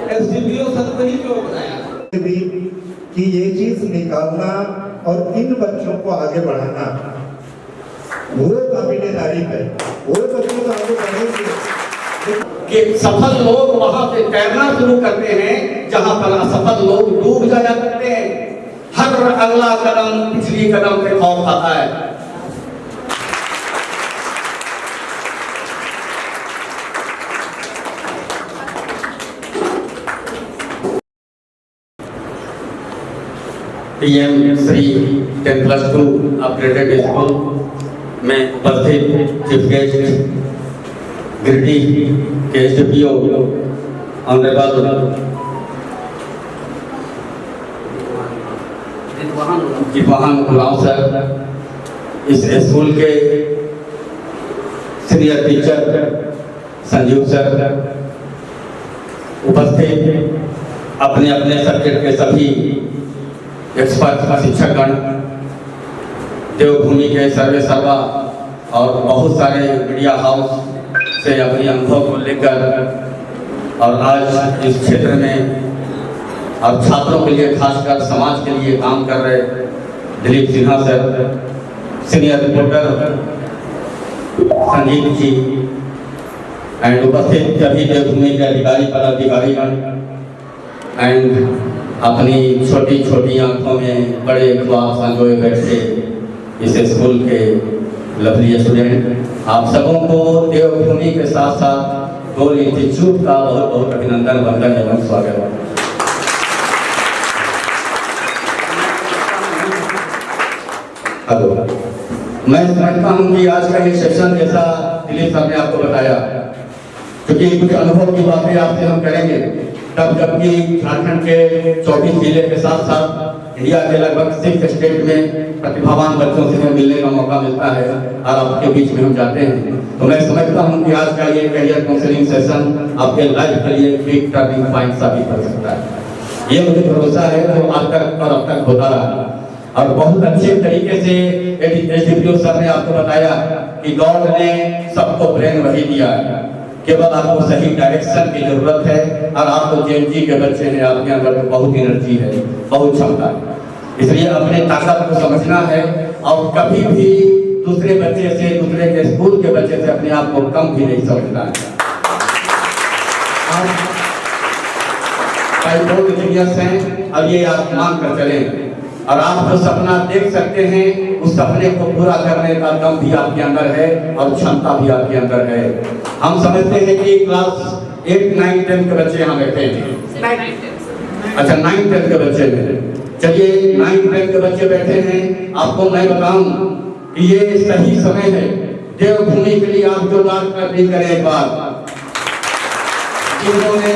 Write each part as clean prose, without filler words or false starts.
SDPO सतपही को बताया कि ये चीज निकालना और इन बच्चों को आगे बढ़ाना वो काबिले तारीफ है। वो बच्चों को आगे बढ़ाएंगे कि सफल लोग वहां से तैरना शुरू करते हैं जहां पर असफल लोग डूब जाया करते हैं। हर अगला कदम पिछली कदम से खौफ खाता है। पीएम श्री 10+2 अपग्रेडेड स्कूल में उपस्थित चीफ गेस्ट गिरिडीह के एसडीपीओ ऑनरेबल जितवाहन गुलाम सर, इस स्कूल के सीनियर टीचर संजीव सर, उपस्थित अपने अपने सब्जेक्ट के सभी एक्सपर्ट शिक्षकगण, देवभूमि के सर्वे सर्वा और बहुत सारे मीडिया हाउस से अपने अनुभव को लेकर और आज इस क्षेत्र में और छात्रों के लिए खासकर समाज के लिए काम कर रहे Dilip Sinha sir, senior reporter Sanjeev ji and उपस्थित सभी देवभूमि के अधिकारी पदाधिकारीगण एंड अपनी छोटी छोटी आंखों में बड़े ख्वाब संजोए बैठे इस स्कूल के लवली स्टूडेंट, आप सबों को देवभूमि के साथ साथ गोल इंस्टीट्यूट का बहुत बहुत अभिनंदन, वंदन एवं स्वागत। हेलो, मैं समझता हूँ कि आज का ये सेशन जैसा दिलीप सर ने आपको बताया, क्योंकि कुछ अनुभव की बातें आपसे हम करेंगे तब जबकि झारखंड के 24 जिले के साथ साथ इंडिया के लगभग 6 स्टेट में प्रतिभावान बच्चों से मिलने का मौका मिलता है और आपके बीच में हम जाते हैं। तो मैं समझता हूं कि आज का ये करियर काउंसलिंग सेशन आपके लाइफ के लिए बिग टर्निंग पॉइंट साबित कर सकता है। ये मुझे भरोसा है जो आज तक और अब तक होता रहा और बहुत अच्छे तरीके से एसडीपीओ सर ने आपको बताया कि गॉड ने सबको ब्रेन वही दिया है, केवल आपको सही डायरेक्शन की जरूरत है और आपको जेएनजी के बच्चे हैं, आपके अंदर बहुत एनर्जी है, बहुत क्षमता है, इसलिए अपने ताकत को समझना है और कभी भी दूसरे बच्चे से, दूसरे के स्कूल के बच्चे से अपने आप को कम भी नहीं समझना है। आप बहुत इंजीनियर्स हैं और ये आप मान कर चलें और आप जो सपना देख सकते हैं उस सपने को पूरा करने का दम भी आपके अंदर है और क्षमता भी आपके अंदर है। हम समझते हैं कि क्लास 8, 9, 10 के बच्चे यहाँ बैठे हैं। अच्छा, 9, 10 के बच्चे हैं। चलिए 9, 10 के बच्चे बैठे हैं, आपको मैं बताऊं कि ये सही समय है देवभूमि के लिए आप जो बात करें एक बार, जिन्होंने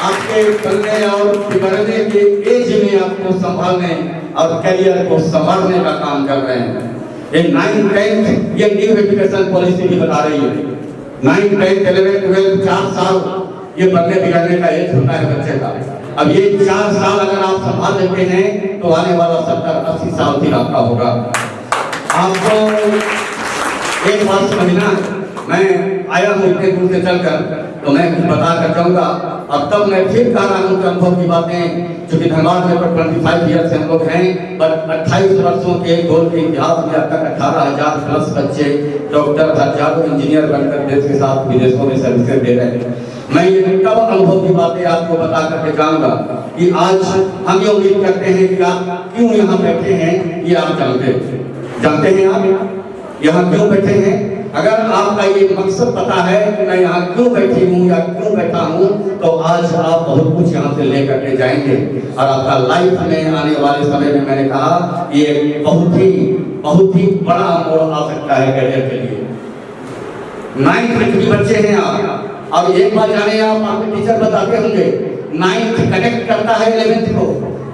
आपके बनने और बिगड़ने के एज में आपको संभालने और करियर को संभालने का काम कर रहे हैं। ये 9, 10 ये न्यू एजुकेशन पॉलिसी भी बता रही है। 9, 10, 11, 12 4 साल ये बनने बिगड़ने का एज होता है बच्चे का। अब ये 4 साल अगर आप संभाल लेते हैं तो आने वाला 70-80 साल फिर आपका होगा। आपको एक बात समझना, मैं आया हूँ इतने दूर से चलकर तो मैं कुछ बता कर जाऊंगा और तब मैं फिर कह रहा हूँ अनुभव की बातें, क्योंकि धनबाद में 25 ईयर से हम लोग हैं, पर 28 वर्षों के गोल के इतिहास में अब तक 18,000 प्लस बच्चे डॉक्टर, हजारों इंजीनियर बनकर देश के साथ विदेशों में सर्विसेज दे रहे हैं। मैं ये तब अनुभव की बातें आपको बता करके जाऊंगा कि आज हम ये उम्मीद करते हैं कि आप क्यों यहाँ बैठे हैं, ये आप जानते हैं आप यहाँ क्यों बैठे हैं। अगर आपका ये मकसद पता है कि मैं यहाँ क्यों बैठी हूँ या क्यों बैठा हूँ, तो आज आप बहुत कुछ यहाँ से लेकर के जाएंगे और आपका लाइफ में आने वाले समय में मैंने कहा ये बहुत ही बड़ा मोड़ आ सकता है करियर के लिए। 9th के बच्चे हैं आप, अब एक बार जाने आप, आपके टीचर बताते होंगे 9th कनेक्ट करता है 11th को,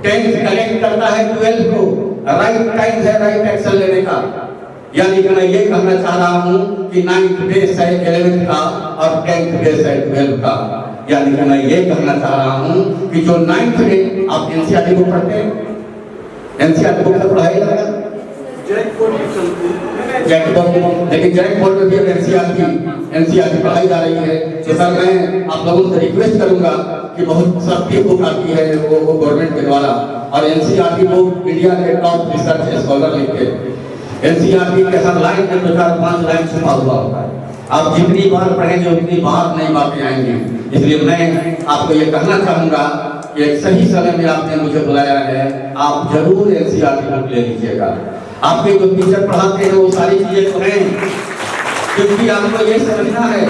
10th कनेक्ट करता है 12th को, राइट टाइम है राइट एक्शन लेने का। यानी कि मैं ये कहना चाह रहा हूँ कि 9th बेस है 11th का और 10th बेस है 12th का। यानी कि मैं ये कहना चाह रहा हूँ कि जो 9th में आप एनसीईआरटी बुक पढ़ते हैं, एनसीईआरटी बुक से पढ़ाई जाएगा लेकिन जैक बोर्ड में भी एनसीईआरटी एनसीईआरटी पढ़ाई जा रही है। तो सर मैं आप लोगों से रिक्वेस्ट करूंगा कि बहुत सस्ती बुक आती है वो गवर्नमेंट के द्वारा, और एनसीईआरटी बुक इंडिया के टॉप रिसर्च स्कॉलर लिखते हैं। एनसीईआरटी के हर लाइन में 2-4-5 लाइन छुपा हुआ होता है। आप जितनी बार पढ़ेंगे उतनी बार नई बातें आएंगी। इसलिए मैं आपको ये कहना चाहूंगा कि एक सही समय में आपने मुझे बुलाया है, आप जरूर एनसीईआरटी बुक ले लीजिएगा। आपके जो टीचर पढ़ाते हैं वो सारी चीजें तो हैं, क्योंकि आपको ये समझना है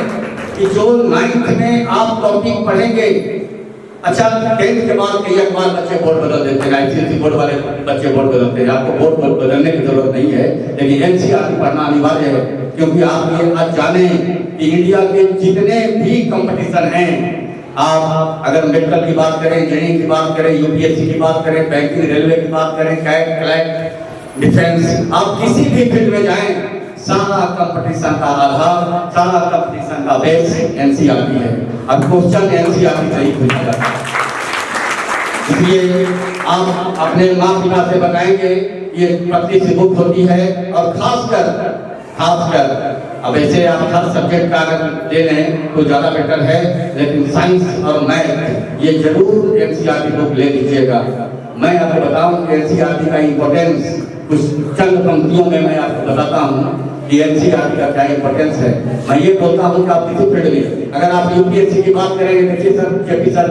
कि जो 9th में आप टॉपिक पढ़ेंगे, अच्छा 10th के बाद कई बार बच्चे बोर्ड बदल देते हैं, आईसीएसई बोर्ड वाले बच्चे बोर्ड बदलते हैं। आपको बोर्ड बदलने की जरूरत नहीं है, लेकिन एनसीईआरटी पढ़ना अनिवार्य है, क्योंकि आप ये आज जाने कि इंडिया के जितने भी कंपटीशन हैं, आप अगर मेडिकल की बात करें, इंजीनियरिंग की बात करें, यूपीएससी की बात करें, बैंकिंग रेलवे की बात करें, कैट क्लैट डिफेंस, आप किसी भी फील्ड में जाएं, सारा कंपटीशन का आधार, सारा कंपटीशन का बेस एनसीईआरटी है। अब क्वेश्चन एनसीईआरटी से ही पूछा जाता है। इसलिए आप अपने माँ पिता से बताएंगे ये पतली सी बुक होती है, और खासकर अब ऐसे आप हर सब्जेक्ट का अगर ले लें तो ज्यादा बेटर है, लेकिन साइंस और मैथ ये जरूर एनसीईआरटी बुक ले लीजिएगा। मैं आपको बताऊं कि एनसीईआरटी का इंपॉर्टेंस कुछ चंद पंक्तियों में मैं आपको बताता हूँ कि एनसीईआरटी का क्या इंपॉर्टेंस है। मैं ये बोलता हूँ कि आप किसी फील्ड में, अगर आप यूपीएससी की बात करेंगे, देखिए सर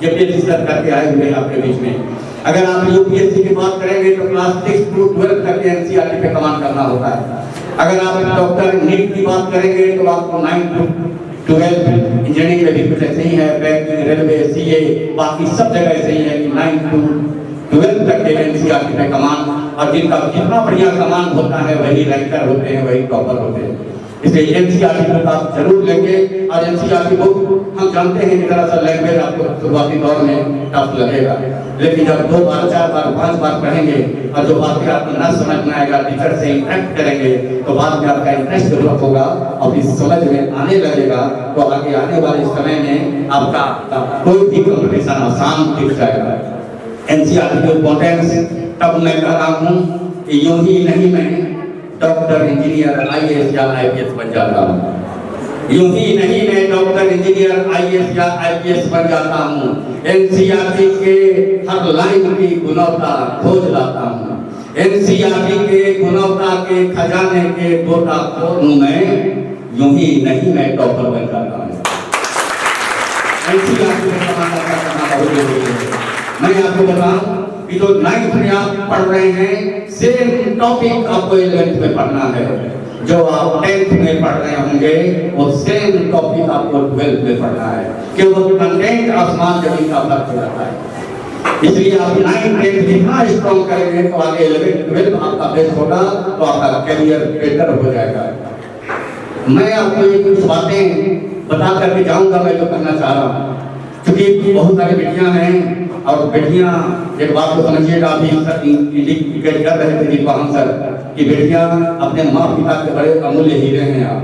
जेपीएससी सर करके आए हुए आपके बीच में, अगर आप यूपीएससी की बात करेंगे तो क्लास 6 to 12 तक एनसीईआरटी पे कमांड करना होता है। अगर आप डॉक्टर नीट की बात करेंगे तो आपको 9 to 12, इंजीनियरिंग में भी कुछ ऐसे ही है, बैंकिंग रेलवे सीए बाकी सब जगह ऐसे ही है कि 9 to 12 तक के एनसीईआरटी पे कमांड, और जिनका जितना बढ़िया कमांड होता है वही रैंकर होते हैं, वही टॉपर होते हैं। इसलिए एनसीईआरटी बुक आप जरूर लेंगे। और एनसीईआरटी बुक हम जानते हैं कि दरअसल लैंग्वेज आपको शुरुआती दौर में टफ लगेगा, लेकिन जब 2 बार 4 बार 5 बार पढ़ेंगे और जो बातें आपको न समझ में आएगा, टीचर से इंटरेक्ट करेंगे, तो बाद में आपका इंटरेस्ट डेवलप होगा और इस समझ में आने लगेगा, तो आगे आने वाले समय में आपका कोई भी कंपटीशन आसान दिख जाएगा। एनसीईआरटी की इंपॉर्टेंस तब मैं कह रहा हूँ कि यूं ही नहीं मैं डॉक्टर इंजीनियर आईएएस या आईपीएस बन जाता हूँ, यूं ही नहीं मैं डॉक्टर इंजीनियर आईएएस या आईपीएस बन जाता हूँ। एनसीईआरटी के हर लाइन की गुणवत्ता खोज लाता हूँ, एनसीईआरटी के गुणवत्ता के खजाने के गोताखोर हूँ मैं, यूं ही नहीं मैं टॉपर बन जाता हूँ। एनसीईआरटी में कमाना बहुत जरूरी है। मैं आपको बताऊं कि जो 9th में आप पढ़ रहे हैं, सेम टॉपिक आपको 11th में पढ़ना है, जो आप 10th में पढ़ रहे होंगे वो सेम टॉपिक आपको 12th में पढ़ना है, केवल कंटेंट आसमान जमीन का फर्क हो जाता है। इसलिए आप 9th 10th जितना स्ट्रॉन्ग करेंगे तो आगे 11th 12th आपका बेस्ट होगा, तो आपका करियर बेटर हो जाएगा। मैं आपको ये कुछ बातें बता करके जाऊंगा, मैं जो करना चाह रहा हूँ, क्योंकि बहुत सारी बेटियां हैं, और बेटियां एक बात को समझिएगा, अभी इंडिकेट कर रहे थे दीपान सर कि बेटियां अपने माँ पिता के बड़े अमूल्य हीरे हैं। आप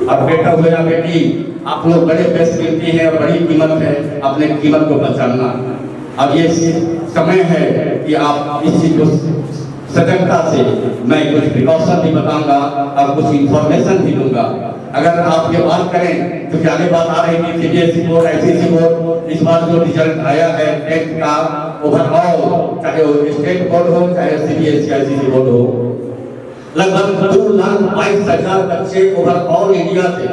अब बेटा हुए या बेटी, आप लोग बड़े बेस्ट कीमती हैं और बड़ी कीमत है, अपने कीमत को पहचानना। अब ये समय है कि आप इस चीज को सजगता से, मैं कुछ प्रिकॉशन भी बताऊंगा और कुछ इंफॉर्मेशन भी दूंगा। अगर आप ये बात करें तो आगे बात आ रही थी सीबीएसई बोर्ड, आईसीएसई बोर्ड, इस बार जो रिजल्ट आया है 10th का ओवरऑल, चाहे वो स्टेट बोर्ड हो चाहे सीबीएसई आईसीएसई बोर्ड हो, लगभग 2,22,000 बच्चे ओवरऑल इंडिया से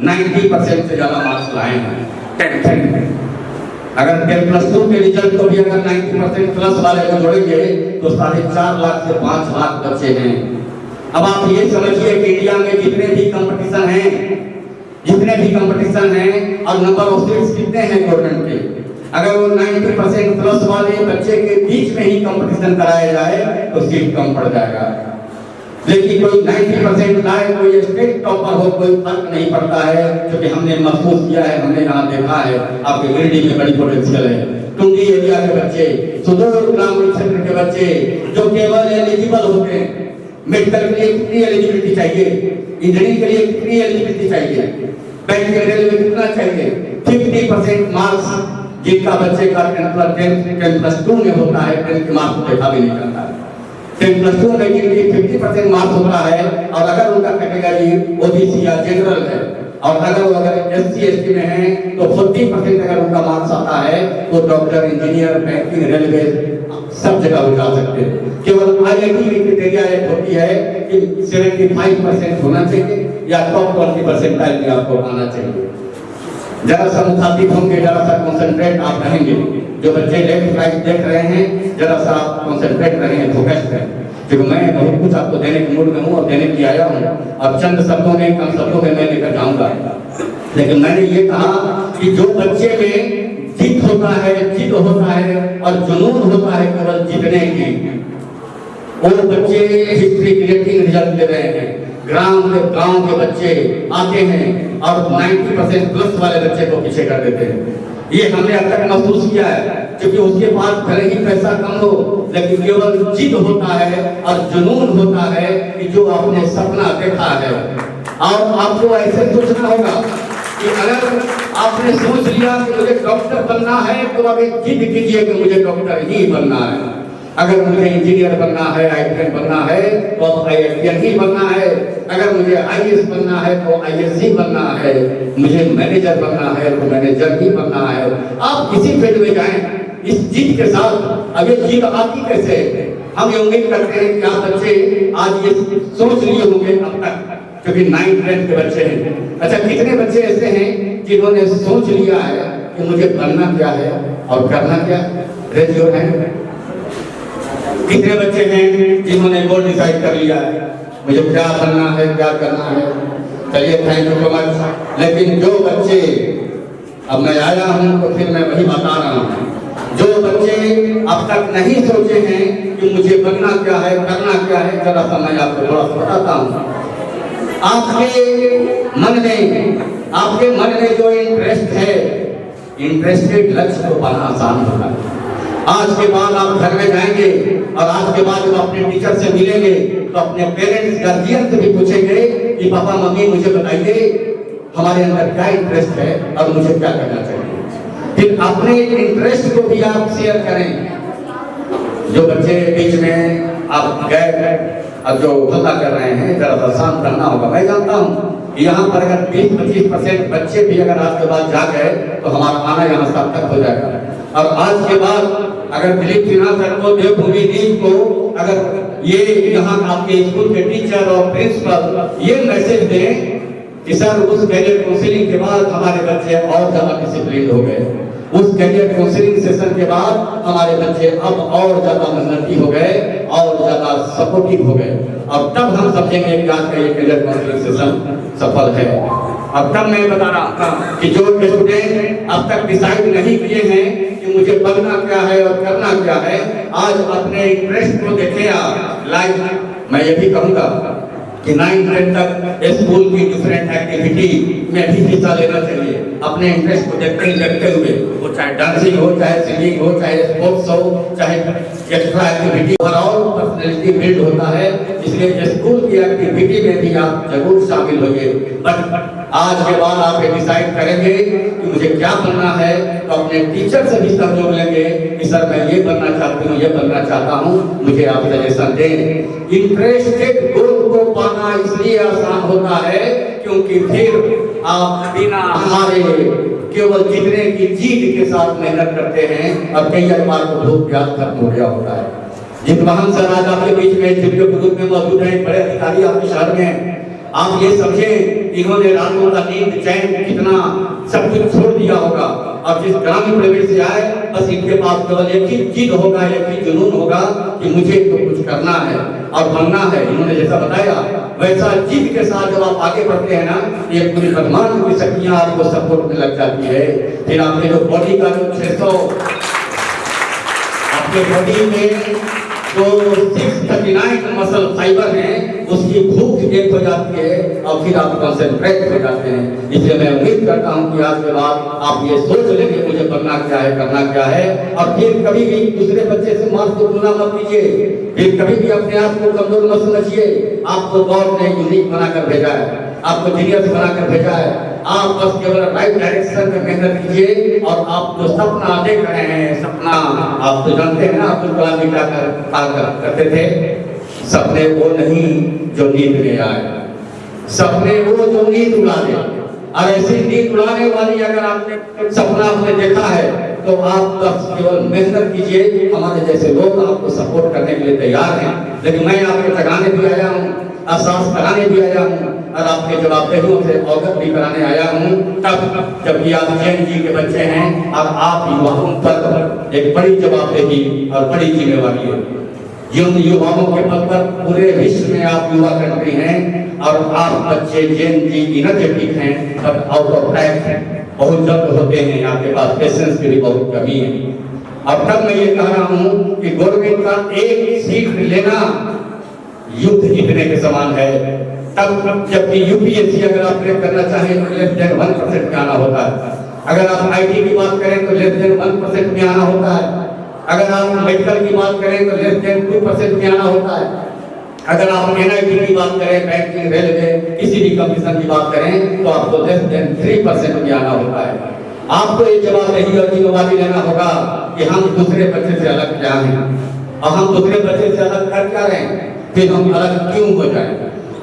90% से ज्यादा मार्क्स लाए हैं 10th में। अगर 10+2 के रिजल्ट को भी अगर 90% प्लस वाले को जोड़ेंगे तो 4.5 लाख से 5 लाख बच्चे हैं। अब आप ये समझिए कि इंडिया में जितने भी कंपटीशन हैं और नंबर ऑफ सीट्स कितने हैं गवर्नमेंट के, अगर वो 90% प्लस वाले बच्चे के बीच में ही कंपटीशन कराया जाए तो सीट कम पड़ जाएगा। लेकिन कोई 90% लाए, कोई स्टेट टॉपर हो, कोई फर्क नहीं पड़ता है, क्योंकि हमने महसूस किया है, हमने यहाँ देखा है, आपके गिरिडीह में बड़ी पोटेंशियल है। टुंडी एरिया के बच्चे, सुदूर ग्रामीण क्षेत्र के बच्चे जो केवल एलिजिबल होते हैं, मेडिकल के लिए कितनी एलिजिबिलिटी चाहिए, इंजीनियरिंग के लिए कितनी एलिजिबिलिटी चाहिए, बैंक के रेलवे में कितना चाहिए, 50% मार्क्स जिनका बच्चे का 10+2 में होता है, 10 के मार्क्स देखा भी नहीं करता है। 10+2 में जिनकी 50% मार्क्स होता है, और अगर उनका कैटेगरी ओबीसी या जनरल है और अगर SC ST में है तो 40% अगर उनका मार्क्स आता है तो डॉक्टर, इंजीनियर, बैंकिंग, रेलवे सब जगह वो जा सकते हैं। केवल IIT की क्राइटेरिया एक होती है कि 75% होना चाहिए या टॉप 20% में आपको आना चाहिए। जरा सा मुखातिब होंगे, जरा सा कॉन्सेंट्रेट आप रहेंगे। जो बच्चे लेफ्ट राइट देख रहे हैं, जरा सा आप कॉन्सेंट्रेट रहें, फोकस्ड रहें, क्योंकि मैं बहुत कुछ आपको देने के मूड में हूँ और देने के लिए आया हूँ। अब चंद शब्दों में, कम शब्दों में मैं लेकर जाऊंगा, लेकिन मैंने ये कहा कि जो बच्चे में जिद होता है, जिद होता है और जुनून होता है केवल जीतने की, वो बच्चे हिस्ट्री क्रिएटिंग रिजल्ट ले रहे हैं। गांव के बच्चे आते हैं और 90% प्लस वाले बच्चे को पीछे कर देते हैं। ये हमने अब तक महसूस किया है, क्योंकि उसके पास भले ही पैसा कम हो, लेकिन केवल जिद होता है और जुनून होता है कि जो आपने सपना देखा है। और आपको ऐसे सोचना होगा कि अगर आपने सोच लिया कि मुझे डॉक्टर बनना है तो अब एक जिद कीजिए कि मुझे डॉक्टर ही बनना है। अगर मुझे इंजीनियर बनना है, IIT बनना है तो IIT ही बनना है। अगर मुझे IAS बनना है तो IAS ही बनना है। मुझे मैनेजर बनना है तो मैनेजर ही बनना है। आप किसी फील्ड में जाएं इस जिद के साथ। अब ये जिद आती कैसे? हम ये उम्मीद करते हैं कि आप बच्चे आज ये सोच लिए होंगे अब तक, क्योंकि 9th 10th के बच्चे हैं। अच्छा, कितने बच्चे ऐसे हैं जिन्होंने सोच लिया है कि मुझे बनना क्या है और करना क्या है? Raise your hand. कितने बच्चे हैं जिन्होंने गोल डिसाइड कर लिया है, मुझे क्या बनना है, क्या करना है? चलिए, थैंक यू सो मच। लेकिन जो बच्चे, अब मैं आया हूं तो फिर मैं वही बता रहा हूं, जो बच्चे अब तक नहीं सोचे हैं कि मुझे बनना क्या है, करना क्या है, जरा सा मैं आपको थोड़ा बताता हूं। आपके मन में जो इंटरेस्ट है, इंटरेस्टेड लक्ष्य को पाना आसान होता है। आज के बाद आप घर में जाएंगे और आज के बाद जब अपने टीचर से मिलेंगे तो अपने पेरेंट्स, गार्जियन से भी पूछेंगे कि पापा मम्मी मुझे बताइए हमारे अंदर क्या इंटरेस्ट है और मुझे क्या करना चाहिए। फिर अपने इंटरेस्ट को भी आप शेयर करें। जो बच्चे बीच में आप गए और जो हल्ला कर रहे हैं, जरा सा शांत रहना होगा। मैं जानता हूँ यहाँ पर अगर 20-25% बच्चे भी अगर आज के बाद जा गए तो हमारा आना यहाँ सार्थक हो जाएगा। और आज के बाद अगर दिलीप सिन्हा सर को, देवभूमि न्यूज को, अगर ये यहाँ आपके स्कूल के टीचर और प्रिंसिपल ये मैसेज दें कि सर उस कैरियर काउंसलिंग के बाद हमारे बच्चे और ज्यादा डिसिप्लिन हो गए, उस कैरियर काउंसलिंग सेशन के बाद हमारे बच्चे अब और ज्यादा मेहनती हो गए और ज्यादा सपोर्टिव हो गए, और तब हम समझेंगे कि आज का ये कैरियर काउंसलिंग सेशन सफल है। अब तब मैं बता रहा था कि जो स्टूडेंट अब तक डिसाइड नहीं किए हैं कि मुझे बनना क्या है और करना क्या है, आज अपने इंटरेस्ट को देखें आप। लाइक मैं ये भी कहूँगा कि 9th 10th तक स्कूल की डिफरेंट एक्टिविटी में भी हिस्सा लेना चाहिए। अपने इंटरेस्ट को देखते हुए, वो चाहे डांसिंग हो, चाहे सिंगिंग हो, चाहे स्पोर्ट्स हो, चाहे extra activity, overall personality build होता है। इसलिए स्कूल की एक्टिविटी में भी आप जरूर शामिल होइए। बट आज के बाद आप ये डिसाइड करेंगे कि मुझे क्या बनना है तो अपने टीचर से भी सहयोग लेंगे कि सर मैं ये बनना चाहती हूँ, ये बनना चाहता हूँ, मुझे आप सजेशन दें। इंटरेस्टेड गोल को पाना इसलिए आसान होता है क्योंकि फिर आप बिना हारे केवल जीतने की जीत के साथ मेहनत करते हैं और कई बार को भूख प्यास खत्म हो गया होता है। जितवाहन सर आज आपके बीच में जिनके ग्रुप में मौजूद हैं, बड़े अधिकारी आपके शहर में, आप ये समझें इन्होंने रातों का नींद चैन कितना सब कुछ छोड़ दिया होगा और जिस ग्रामीण परिवेश से आए बस इनके पास केवल एक ही जिद होगा, एक ही जुनून होगा कि मुझे तो कुछ करना है और बनना है। इन्होंने जैसा बताया वैसा जिद के साथ जब आप आगे बढ़ते हैं ना, ये पूरी ब्रह्मांड की शक्तियां आपको सपोर्ट में लग जाती है। फिर आपके जो बॉडी का जो 600 आपके बॉडी में जो 639 मसल फाइबर हैं उसकी भूख एक हो जाती है और फिर आप कंसंट्रेट हो जाते हैं। इसलिए मैं उम्मीद करता हूं कि आज के बाद आप ये सोच लेंगे मुझे बनना क्या है, करना क्या है, और फिर कभी भी दूसरे बच्चे से मार्क्स को तुलना मत कीजिए, फिर कभी भी अपने आप को कमजोर मत समझिए। आपको गॉड ने यूनिक बनाकर भेजा है, आपको जीनियस बनाकर भेजा है। आप बस केवल राइट डायरेक्शन में मेहनत कीजिए और आप जो सपना देख रहे हैं, सपना आप तो जानते हैं ना, अब्दुल कलाम क्या करते थे, सपने वो नहीं जो नींद में आए, सपने वो जो नींद उड़ा दे। और ऐसी नींद उड़ाने वाली अगर आपने सपना आपने देखा है तो आप बस केवल मेहनत कीजिए, हमारे जैसे लोग आपको सपोर्ट करने के लिए तैयार हैं। लेकिन मैं आपको जगाने भी आया हूँ, एहसास कराने भी आया हूँ और आपके जवाबदेहियों से अवगत भी कराने आया हूँ, तब जबकि आप जैन जी के बच्चे हैं और आप युवाओं पर एक बड़ी जवाबदेही और बड़ी जिम्मेवारी है। जिन युवाओं के पद पर पूरे विश्व में आप युवा कंट्री हैं और आप बच्चे जेन जी इनर्जेटिक हैं, तब आउट ऑफ टाइम बहुत जल्द होते हैं, आपके पास पेशेंस की भी बहुत कमी है। अब तब मैं ये कह रहा हूँ कि गवर्नमेंट का एक सीट लेना युद्ध जीतने के समान है। तब जबकि यूपीएससी अगर आप क्रैक करना चाहें तो लेस देन 1% में आना होता है। अगर आप आईटी की बात करें तो लेस देन 1% में आना होता है। अगर आप मेडिकल की बात करें तो लेस देन 2% में आना होता है। अगर आप एनआईटी की बात करें, बैंकिंग, रेलवे, किसी भी कमीशन की बात करें तो आपको लेस देन 3% में आना होता है। आपको ये जवाबदेही और जिम्मेवारी लेना होगा कि हम दूसरे बच्चे से अलग क्या हैं और हम दूसरे बच्चे से अलग कर क्या रहे हैं, फिर हम अलग क्यों हो जाए,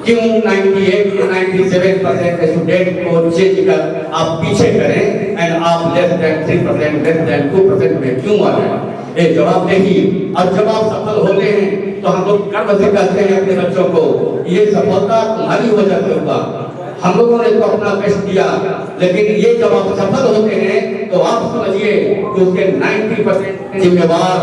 क्यों 98 या 97% स्टूडेंट को चेंज कर आप पीछे करें एंड आप लेस देन 3%, लेस देन 2% में क्यों आ जाए, ये जवाबदेही। और जब आप सफल होते हैं तो हम लोग गर्व से कहते हैं अपने बच्चों को, ये सफलता तुम्हारी वजह से हुआ, हम लोगों ने तो अपना बेस्ट दिया। लेकिन ये जब आप सफल होते हैं तो आप समझिए कि उसके 90% जिम्मेवार,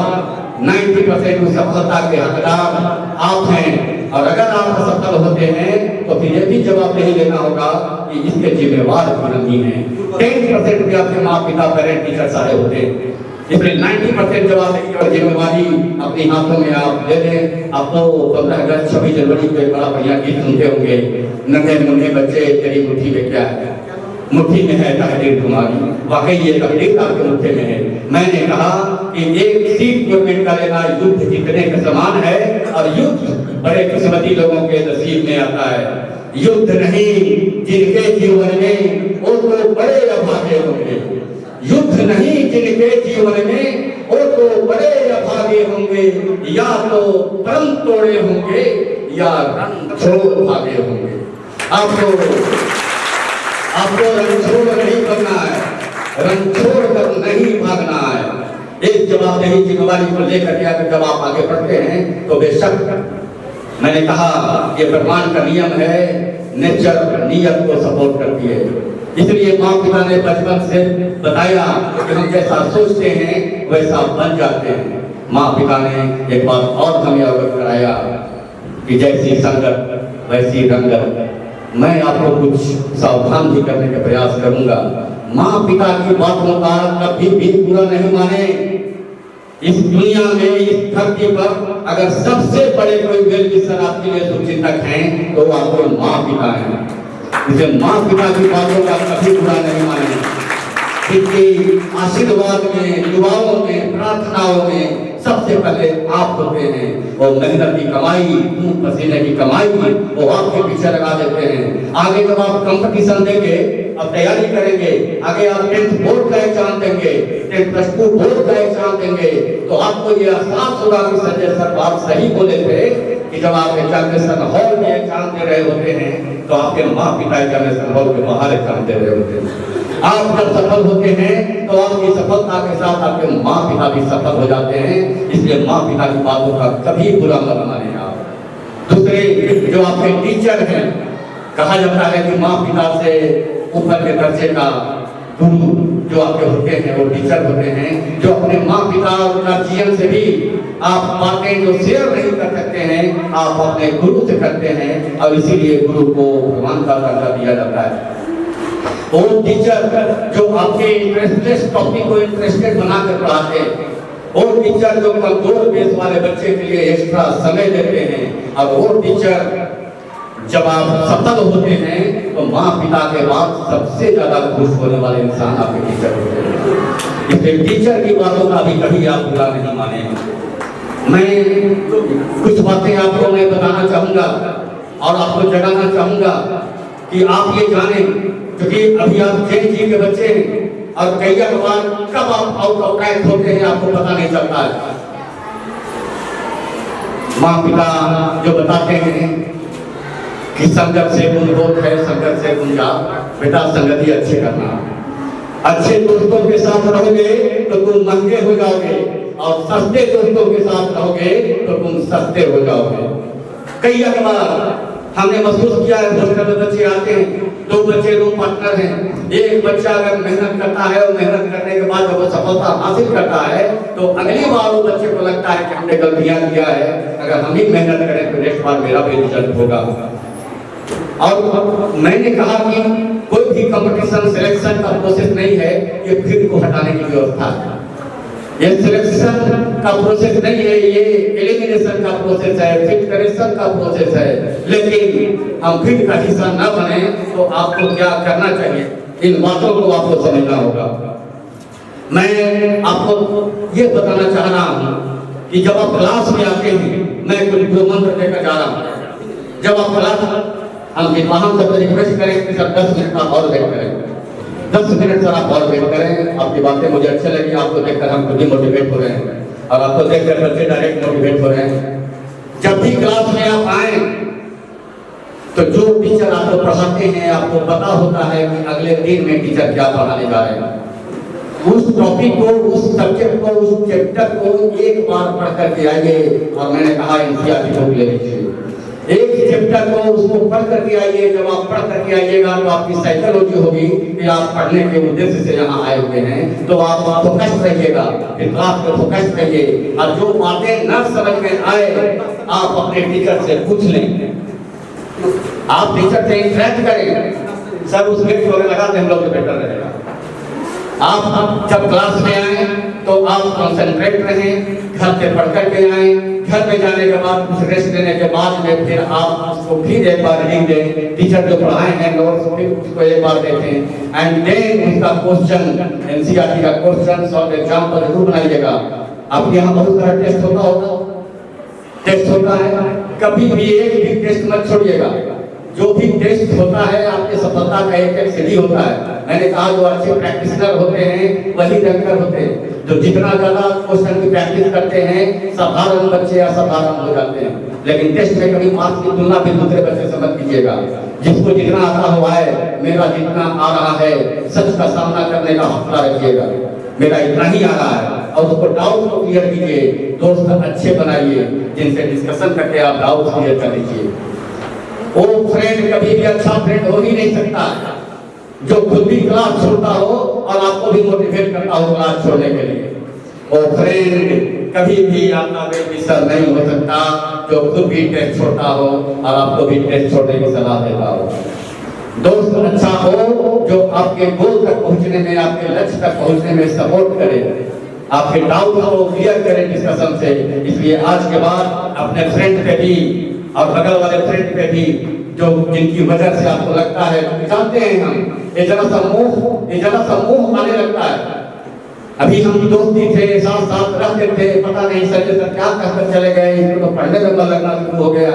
90% उस सफलता के हकदार आप हैं। और अगर आप सफल होते हैं तो फिर ये भी जवाबदेही लेना होगा कि इसके जिम्मेवार कौन नहीं है। 10% भी आपके माँ पिता, पेरेंट, टीचर सारे होते हैं, इसलिए 90% जवाबदेही और जिम्मेवारी अपने हाथों में आप ले लें। आप तो 15 अगस्त 26 जनवरी को एक बड़ा बढ़िया गीत सुनते होंगे, नन्हे मुन्ने बच्चे तेरी मुट्ठी में क्या है, मुट्ठी में है तकदीर तुम्हारी। वाकई ये तकदीर आपके मुट्ठी में है। मैंने कहा कि एक सीट गवर्नमेंट का लेना युद्ध जीतने के समान है और युद्ध बड़े किस्मती लोगों के नसीब में आता है। युद्ध नहीं जिनके जीवन में वो तो बड़े अभागे होंगे, युद्ध नहीं जिनके जीवन में वो तो बड़े अभागे होंगे, या तो परम तोड़े होंगे या रंग छोड़ भागे होंगे। आपको रंग छोड़ नहीं करना है, रंग छोड़ कर नहीं भागना है। एक जवाबदेही जिम्मेवारी को लेकर के अगर जब आप आगे बढ़ते हैं तो बेशक मैंने कहा ये भगवान का नियम है, नेचर नियत को सपोर्ट करती है। इसलिए माँ पिता ने बचपन से बताया कि हम जैसा सोचते हैं वैसा बन जाते हैं। माँ पिता ने एक बात और हमें अवगत कराया कि जैसी संगत वैसी रंगत। मैं आपको कुछ सावधान भी करने का प्रयास करूंगा। माँ पिता की बातों का कभी भी बुरा नहीं माने। इस दुनिया में, इस धरती पर अगर सबसे बड़े कोई वेल विशर आपके लिए शुभचिंतक हैं तो वो आपको माँ पिता हैं। इसे माँ पिता की बातों का कभी बुरा नहीं माने। इनके आशीर्वाद में, दुआओं में, प्रार्थनाओं में सबसे पहले आप होते हैं। वो मेहनत की कमाई, खून पसीने की कमाई वो आपके पीछे लगा देते हैं। आगे जब आप कंपटीशन देंगे, अब तैयारी करेंगे, आगे आप 10th बोर्ड का एग्जाम देंगे, 10+2 बोर्ड का एग्जाम देंगे, तो आपको ये एहसास होगा कि संजय सर बात सही बोले थे कि जब आप एग्जामिनेशन हॉल में एग्जाम दे रहे होते हैं तो आपके माँ पिता एग्जामिनेशन हॉल के बाहर एग्जाम दे रहे होते हैं। आप जब सफल होते हैं तो आपकी सफलता के साथ आपके माँ पिता भी सफल हो जाते हैं। इसलिए माँ पिता की बातों का कभी बुरा मत माने आप। दूसरे जो आपके टीचर हैं, कहा जाता है कि माँ पिता से ऊपर के दर्जे का गुरु जो आपके होते हैं वो टीचर होते हैं, जो अपने माँ पिता और गार्जियन से भी आप बातें जो शेयर नहीं कर सकते हैं आप अपने गुरु से करते हैं। और इसीलिए गुरु को भगवान का दर्जा दिया जाता है। वो टीचर जो आपके इंटरेस्टेड टॉपिक को इंटरेस्टेड बनाकर पढ़ाते हैं, वो टीचर जो कमजोर बेस वाले बच्चे के लिए एक्स्ट्रा समय देते हैं, और वो टीचर जब आप सफल होते हैं तो माँ पिता के बाद सबसे ज्यादा खुश होने वाले इंसान आपके टीचर होते हैं। इसलिए टीचर की बातों का भी कभी आप बुरा नहीं माने। मैं कुछ बातें आपको मैं बताना चाहूंगा और आपको जगाना चाहूंगा कि आप ये जाने, क्योंकि अभी आप जैन जी के बच्चे हैं और कई बार कब आप आउट ऑफ ट्रैक होते हैं आपको पता नहीं चलता है। माँ पिता जो बताते हैं कि संगत से गुण होत है, संगत से गुण जात। बेटा संगति अच्छे करना, अच्छे दोस्तों के साथ रहोगे तो तुम महंगे हो जाओगे, और सस्ते दोस्तों के साथ रहोगे तो तुम सस्ते हो जाओगे। कई बार हमने महसूस किया है, हॉस्टल में बच्चे आते हैं, 2 बच्चे रूम पार्टनर हैं। एक बच्चा अगर मेहनत करता है और मेहनत करने के बाद जब वो सफलता हासिल करता है तो अगली बार वो बच्चे को लगता है कि हमने गलतियां किया है, अगर हम ही मेहनत करें तो नेक्स्ट बार मेरा भी रिजल्ट होगा। और मैंने कहा कि कोई भी कंपटीशन सिलेक्शन का प्रोसेस नहीं है, ये फिर को हटाने की व्यवस्था है। ये सिलेक्शन का प्रोसेस नहीं है, ये एलिमिनेशन का प्रोसेस है, फिल्ट्रेशन का प्रोसेस है। लेकिन हम फिर का हिस्सा न बने तो आपको क्या करना चाहिए, इन बातों को आपको समझना होगा। मैं आपको ये बताना चाह रहा हूँ कि जब आप क्लास में आते हैं, मैं कुछ दो मंत्र लेकर जा रहा हूँ। जब आप क्लास हम विद्वान से रिक्वेस्ट करें कि सर 10 मिनट का और वेट करें, 10 मिनट सर आप और वेट करें। आपकी बातें मुझे अच्छी लगी, आपको देखकर हम खुद ही मोटिवेट हो रहे हैं और आपको देखकर बच्चे डायरेक्ट मोटिवेट हो रहे हैं। जब भी क्लास में आप आए तो जो टीचर आपको पढ़ाते हैं आपको पता होता है कि अगले दिन में टीचर क्या पढ़ाने जा रहे हैं। उस टॉपिक को, उस सब्जेक्ट को, उस चैप्टर को एक बार पढ़ करके आइए। और मैंने कहा एनसीईआरटी बुक ले लीजिए, एक चैप्टर को उसको पढ़ करके आइए। जब आप पढ़ करके आइएगा तो आपकी साइकोलॉजी होगी कि आप पढ़ने के उद्देश्य से यहाँ आए हुए हैं, तो आप फोकस रहिएगा, क्लास पे फोकस रहिए। और जो बातें न समझ में आए आप अपने टीचर से पूछ लें, आप टीचर से इंटरेक्ट करें। सर उस व्यक्ति को लगा दें हम लोग बेटर रहेगा। आप जब क्लास में आए तो आप कंसंट्रेट रहें, घर से पढ़ करके आए। घर में जाने के बाद कुछ रेस्ट लेने के बाद में फिर आप उसको फिर एक बार रीडिंग दें, टीचर जो पढ़ाए हैं नोट्स फिर उसको एक बार देखें। एंड देन उसका क्वेश्चन, एनसीईआरटी का क्वेश्चन और एग्जाम्पल जरूर बनाइएगा। आपके यहाँ बहुत सारा टेस्ट होगा, टेस्ट होता है, कभी भी एक भी टेस्ट मत छोड़िएगा। जो भी टेस्ट होता है आपके सफलता का एक सीढ़ी होता है। मैंने कहा जो अच्छे प्रैक्टिशनर होते हैं वही रैंकर होते हैं। जो जितना ज्यादा क्वेश्चन की प्रैक्टिस करते हैं साधारण बच्चे असाधारण हो जाते हैं। लेकिन टेस्ट में कभी मार्क्स की तुलना भी दूसरे बच्चे से मत कीजिएगा। जिसको जितना आता हुआ है, मेरा जितना आ रहा है, सच का सामना करने का हौसला रखिएगा। मेरा इतना ही आ रहा है, और उसको डाउट को क्लियर कीजिए। दोस्त अच्छे बनाइए जिनसे डिस्कशन करके आप डाउट क्लियर कर लीजिए। वो फ्रेंड कभी भी अच्छा फ्रेंड हो ही नहीं सकता जो खुद भी क्लास छोड़ता हो और आपको भी मोटिवेट करता हो क्लास छोड़ने के लिए। वो फ्रेंड कभी भी आपका बेमिसाल नहीं हो सकता जो खुद भी टेस्ट छोड़ता हो और आपको भी टेस्ट छोड़ने की सलाह देता हो। दोस्त अच्छा हो जो आपके गोल तक पहुंचने में, आपके लक्ष्य तक पहुंचने में सपोर्ट करे, आपके डाउट को क्लियर करे डिस्कशन से। इसलिए आज के बाद अपने फ्रेंड पे भी और बगल वाले फ्रेंड पे भी जो जिनकी वजह से आपको लगता है, जानते हैं हम ये जरा सा मोह आने लगता है। अभी हम दोस्ती थे, साथ साथ रहते थे, पता नहीं सर क्या कहकर चले गए, इसको तो पढ़ने में मन लगना शुरू हो गया।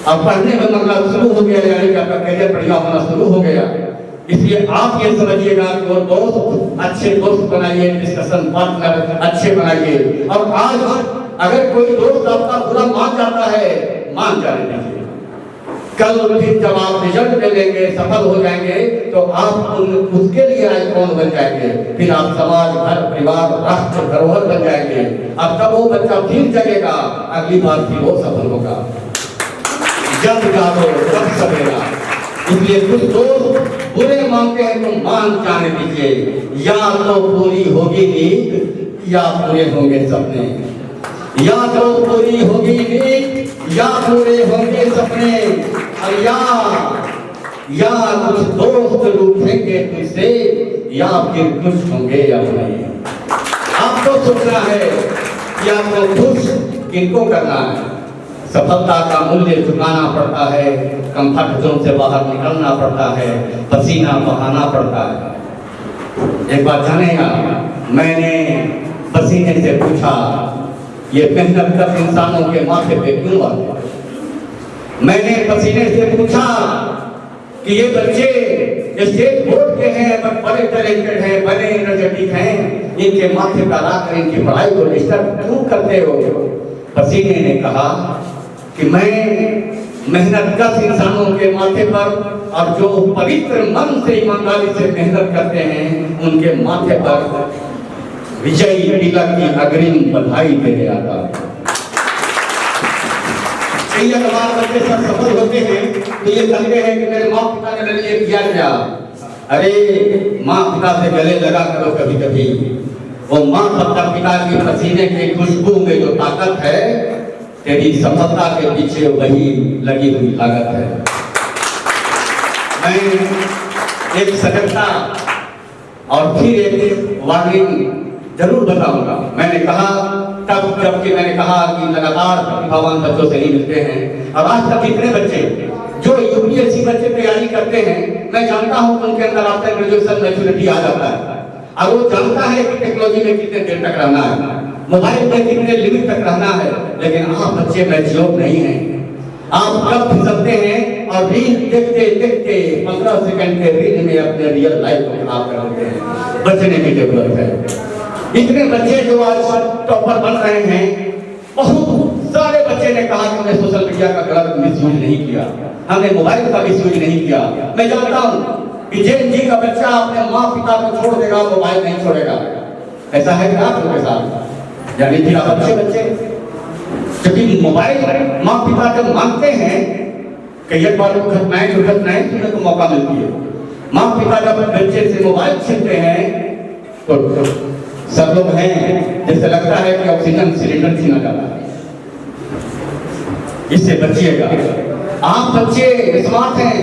अब पढ़ने में मन लगना शुरू हो गया यानी कि आपका करियर बढ़िया होना शुरू हो गया। इसलिए आप ये समझिएगा कि वो दोस्त अच्छे दोस्त बनाइए, डिस्कशन पार्टनर अच्छे बनाइए। और आज अगर कोई दोस्त आपका बुरा मान जाता है, मान जाने दीजिए। कल फिर जब आप रिजल्ट ले लेंगे, सफल हो जाएंगे, तो आप उसके लिए आइकॉन बन जाएंगे। फिर आप समाज, घर, परिवार, राष्ट्र, धरोहर बन जाएंगे। अब तब वो बच्चा फिर जगेगा, अगली बार फिर वो सफल होगा। जब जागो तब सवेरा। इसलिए कुछ दोस्त बुरे मानते हैं तो मान जाने दीजिए। या तो पूरी होगी नींद या पूरे होंगे सपने, या तो पूरी होगी नींद या पूरे होंगे सपने, और या कुछ दोस्त रूठेंगे तुझसे या फिर खुश होंगे अपने। आपको सोचना है कि आपको खुश किनको करना है। सफलता का मूल्य चुकाना पड़ता है, कंफर्ट जोन से बाहर निकलना पड़ता है, पसीना बहाना पड़ता है। एक बात जानेगा, मैंने पसीने से पूछा ये मेहनत कर इंसानों के माथे पे क्यों आते हैं। मैंने पसीने से पूछा कि ये बच्चे स्टेट बोर्ड के हैं, बड़े टैलेंटेड हैं, बड़े एनर्जेटिक हैं, इनके माथे पर आकर इनकी पढ़ाई को डिस्टर्ब क्यों करते हो। पसीने ने कहा कि मैं मेहनतकश इंसानों के माथे पर और जो पवित्र मन से ईमानदारी से मेहनत करते हैं उनके माथे पर विजयी तिलक की अग्रिम बधाई देने आता है। कई बार बच्चे सब सफल होते हैं तो ये कहते हैं कि मेरे माँ पिता ने मेरे लिए किया क्या। अरे माँ पिता से गले लगा करो कभी कभी। वो माँ पिता की पसीने की खुशबू में जो ताकत है, तेरी सफलता के पीछे वही लगी हुई लागत है। मैं एक सजगता और फिर एक वार्निंग जरूर बताऊंगा। मैंने कहा तब जबकि मैंने कहा कि लगातार प्रतिभावान बच्चों से ही मिलते हैं और आज तक कितने बच्चे जो यूपीएससी बच्चे तैयारी करते हैं, मैं जानता हूं कि उनके अंदर आफ्टर ग्रेजुएशन मैच्योरिटी आ जाता है और वो जानता है कि टेक्नोलॉजी में कितने देर तक रहना है, मोबाइल में कितने लिमिट तक रहना है। लेकिन आप बच्चे मैच्योर नहीं हैं। आप कब फिसलते हैं और रील देखते देखते 15 सेकंड के रील में अपने रियल लाइफ को खराब कर देते हैं। बचने की जरूरत है। इतने बच्चे जो आज टॉपर बन रहे हैं, बहुत सारे बच्चे ने कहा कि हमने सोशल मीडिया का गलत मिसयूज नहीं किया, हमने मोबाइल का मिसयूज नहीं किया। मैं जानता हूं कि जेन जी का बच्चा अपने माँ पिता को छोड़ देगा, मोबाइल नहीं छोड़ेगा। ऐसा है क्या आपके साथ? यानी कि बच्चे क्योंकि मोबाइल माँ पिता जब मांगते हैं, कई बार घटनाएं दुर्घटनाएं सुनने को मौका मिलती है। माँ पिता जब बच्चे से मोबाइल छीनते हैं तो सब लोग हैं जैसे लगता है कि ऑक्सीजन सिलेंडर छीना जाता है। इससे बचिएगा। आप बच्चे स्मार्ट हैं,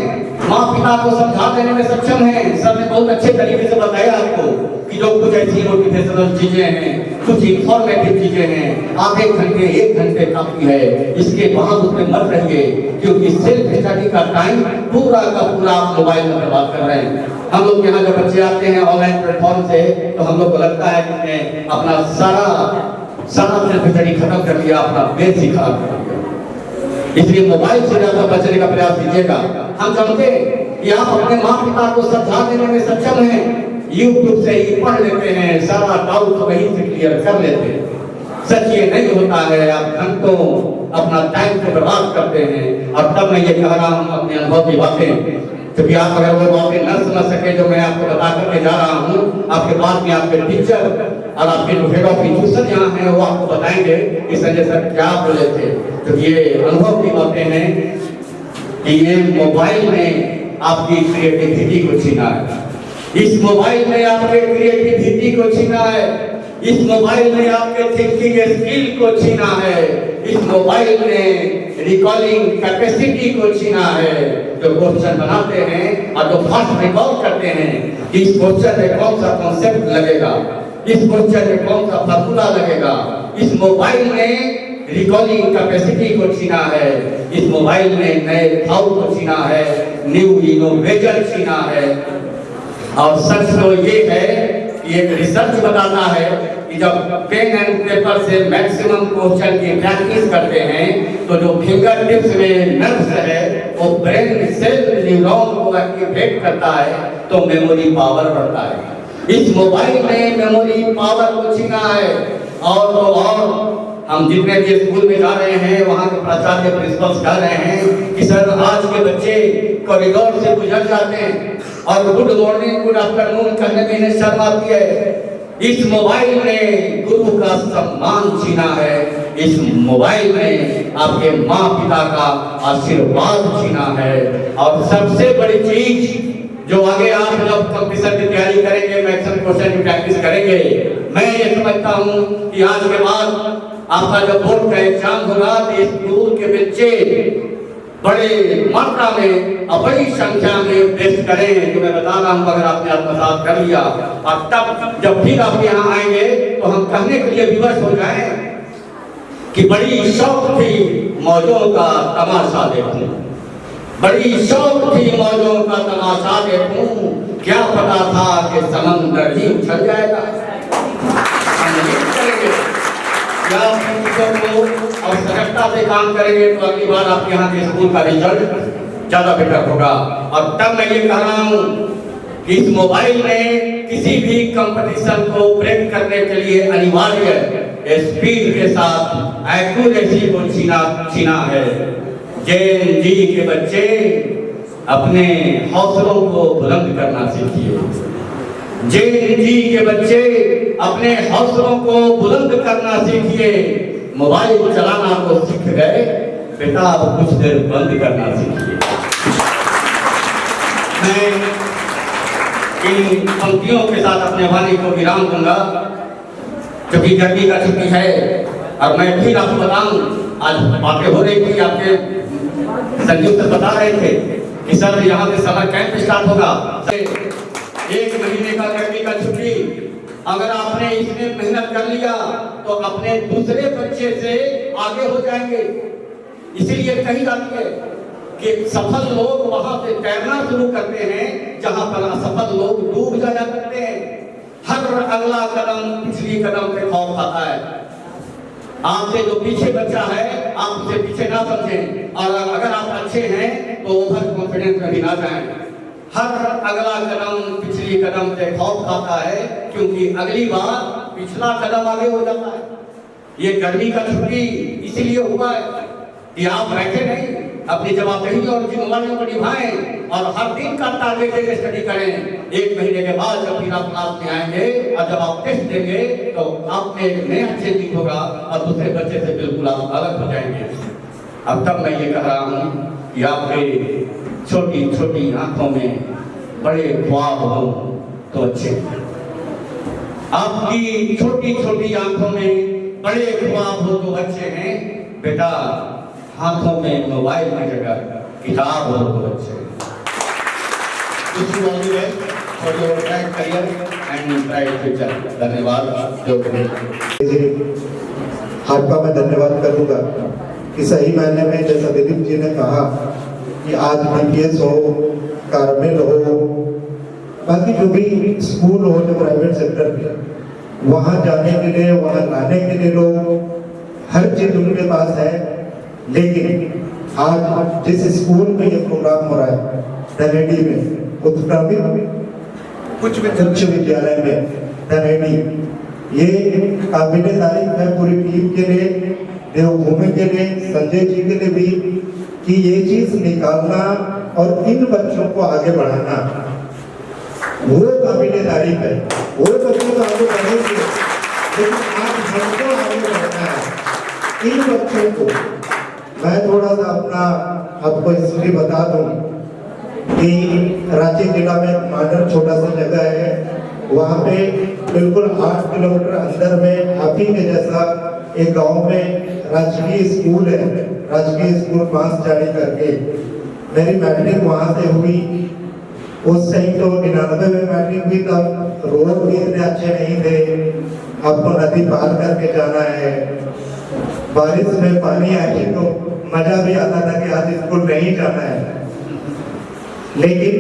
माँ पिता को समझा देने में सक्षम हैं। सर ने बहुत अच्छे तरीके से बताया आपको कि जो कुछ ऐसी मोटिवेशनल चीजें हैं, कुछ इंफॉर्मेटिव चीजें हैं, आप 1 घंटे काफी है। इसके बाद उसमें मत रहिए क्योंकि सेल्फ स्टडी का टाइम पूरा का पूरा आप मोबाइल में बर्बाद कर रहे हैं। हम लोग यहाँ जब बच्चे आते हैं ऑनलाइन प्लेटफॉर्म से तो हम लोग को लगता है कि उसने अपना सारा सेल्फ स्टडी खत्म कर दिया, अपना बेस ही खराब कर दिया। इसलिए मोबाइल से ज्यादा बचने का प्रयास कीजिएगा। हम जानते हैं कि आप अपने माँ पिता को समझा देने में सक्षम हैं। यूट्यूब से ही पढ़ लेते हैं, सारा डाउट वहीं से क्लियर कर लेते हैं। सच ये नहीं होता है। आप घंटों अपना टाइम को बर्बाद करते हैं। और तब मैं ये कह रहा हूँ अपने अनुभव की बातें, क्योंकि आप अगर वो बातें न समझ सके जो मैं आपको बता करके जा रहा हूँ, आपके बाद में आपके टीचर और आपके हेड ऑफ इंस्टीट्यूशन यहाँ हैं, वो आपको बताएंगे कि संजय सर क्या बोले थे। तो ये अनुभव की बातें हैं कि ये मोबाइल ने आपकी क्रिएटिविटी को छीना है। इस मोबाइल ने आपके क्रिएटिविटी को छीना है। इस मोबाइल ने आपके थिंकिंग स्किल को छीना है। इस मोबाइल ने रिकॉलिंग कैपेसिटी को छीना है। जो क्वेश्चन बनाते हैं और जो फास्ट रिकॉल करते हैं कि इस क्वेश्चन में कौन सा कॉन्सेप्ट लगेगा, इस क्वेश्चन में कौन सा फार्मूला लगेगा, इस मोबाइल ने रिकॉलिंग कैपेसिटी को छीना है। इस मोबाइल ने नए थॉट को छीना है, न्यू इनोवेशन छीना है। और सच तो ये है कि एक रिसर्च बताता है कि जब पेन एंड पेपर से मैक्सिमम क्वेश्चन की प्रैक्टिस करते हैं तो जो फिंगर टिप्स में नर्व्स है वो ब्रेन सेल न्यूरॉन को एक्टिवेट करता है तो मेमोरी पावर बढ़ता है। इस मोबाइल ने मेमोरी पावर को छीना है। और तो और हम जितने भी स्कूल में जा रहे हैं वहाँ के प्राचार्य प्रिंसिपल्स कह रहे हैं कि सर आज के बच्चे कॉरिडोर से गुजर जाते हैं और गुड मॉर्निंग गुड आफ्टरनून कहने में इन्हें शर्म आती है। इस मोबाइल ने गुरु का सम्मान छीना है। इस मोबाइल ने आपके माँ पिता का आशीर्वाद छीना है। और सबसे बड़ी चीज जो आगे आप जब कंपटीशन की तैयारी करेंगे, मैक्सिमम क्वेश्चन की प्रैक्टिस करेंगे, मैं ये समझता हूँ कि आज के बाद आपका जब बोर्ड का एग्जाम होगा तो स्कूल के बच्चे बड़े मात्रा में और बड़ी संख्या में टेस्ट करें। तो मैं बता रहा हूँ अगर आपने आत्मसात कर लिया और तब जब फिर आप यहाँ आएंगे तो हम कहने के लिए विवश हो जाएं कि बड़ी शौक थी मौजों का तमाशा देखूं, बड़ी शौक थी मौजों का तमाशा देखूं, क्या पता था कि समंदर ही उछल जाएगा। क्या और सजगता से काम करेंगे तो अगली बार आपके यहाँ के स्कूल का रिजल्ट ज्यादा बेटर होगा। और तब मैं ये कह रहा हूँ कि इस मोबाइल ने किसी भी कंपटीशन को ब्रेक करने के लिए अनिवार्य स्पीड के साथ एक्यूरेसी को छीना है। जैन जी के बच्चे अपने हौसलों को बुलंद करना सीखिए। जैन जी के बच्चे अपने हौसलों को बुलंद करना सीखिए। मोबाइल चलाना तो सीख गए, बेटा अब कुछ देर बंद करना सीखिए। मैं इन पंक्तियों के साथ अपने वाणी को विराम दूंगा, क्योंकि गर्मी का छुट्टी है। और मैं फिर आपको बताऊं, आज बातें हो रही थी, आपके संयुक्त बता रहे थे कि सर यहाँ पे समर कैंप स्टार्ट होगा। 1 महीने का गर्मी का छुट्टी, अगर आपने इसमें मेहनत कर लिया तो अपने दूसरे बच्चे से आगे हो जाएंगे। इसीलिए कही जाती है कि सफल लोग वहां से तैरना शुरू करते हैं जहां पर असफल लोग डूब जाया करते हैं। हर अगला कदम पिछली कदम से खौफ खाता है। आपसे जो पीछे बच्चा है, आप उसे पीछे ना समझें, और अगर आप अच्छे हैं तो ओवर कॉन्फिडेंस में भी ना जाएं। हर अगला कदम पिछली कदम से खौफ खाता है, क्योंकि अगली बार पिछला कदम आगे हो जाता है। ये गर्मी का छुट्टी इसलिए हुआ है कि आप बैठे नहीं, अपनी जवाबदेही और जिम्मेदारियों को निभाएं और हर दिन का टारगेट देकर स्टडी करें। 1 महीने के बाद जब फिर आप क्लास में आएंगे और जब आप टेस्ट देंगे तो आप में एक नया चेंजिंग होगा और दूसरे बच्चे से बिल्कुल आप अलग हो जाएंगे। अब तब मैं ये कह रहा हूँ कि आपके छोटी छोटी आंखों में बड़े ख्वाब हो तो अच्छे, आपकी छोटी छोटी आंखों में बड़े ख्वाब हो तो अच्छे हैं। बेटा हाथों में मोबाइल की जगह किताब हो तो अच्छे। धन्यवाद। आपका मैं धन्यवाद करूंगा कि सही मायने में जैसा दिलीप जी ने कहा कि आज DPS हो, कार्मेल हो, बाकी जो भी स्कूल हो जो प्राइवेट सेक्टर के, वहाँ जाने के लिए, वहाँ लाने के लिए लोग हर चीज उनके पास है। लेकिन आज जिस स्कूल में ये प्रोग्राम हो रहा है, धनेडी में, उत्तराखंड उच्च विद्यालय में धनेडी, ये काबिल तारीफ है पूरी टीम के लिए, देवभूमि के लिए, संजय जी के लिए भी, कि ये चीज निकालना और इन बच्चों को आगे बढ़ाना वो काबिल तारीफ है। वो बच्चों को आगे बढ़ेंगे, लेकिन आज हमको आगे बढ़ना है। इन बच्चों को मैं थोड़ा सा अपना आपको हिस्ट्री बता दूं कि रांची जिला में माडर छोटा सा जगह है, वहाँ पे बिल्कुल 8 किलोमीटर अंदर में आप ही के जैसा एक गांव में राजकीय स्कूल है, राजकीय स्कूल पास जाने करके। मेरी मैट्रिक वहाँ से हुई। उस टाइम तो 99 में मैट्रिक हुई, तब रोड भी इतने अच्छे नहीं थे, आपको नदी पार करके जाना है। बारिश में पानी आए तो मजा भी आता था कि आज स्कूल नहीं जाना है। लेकिन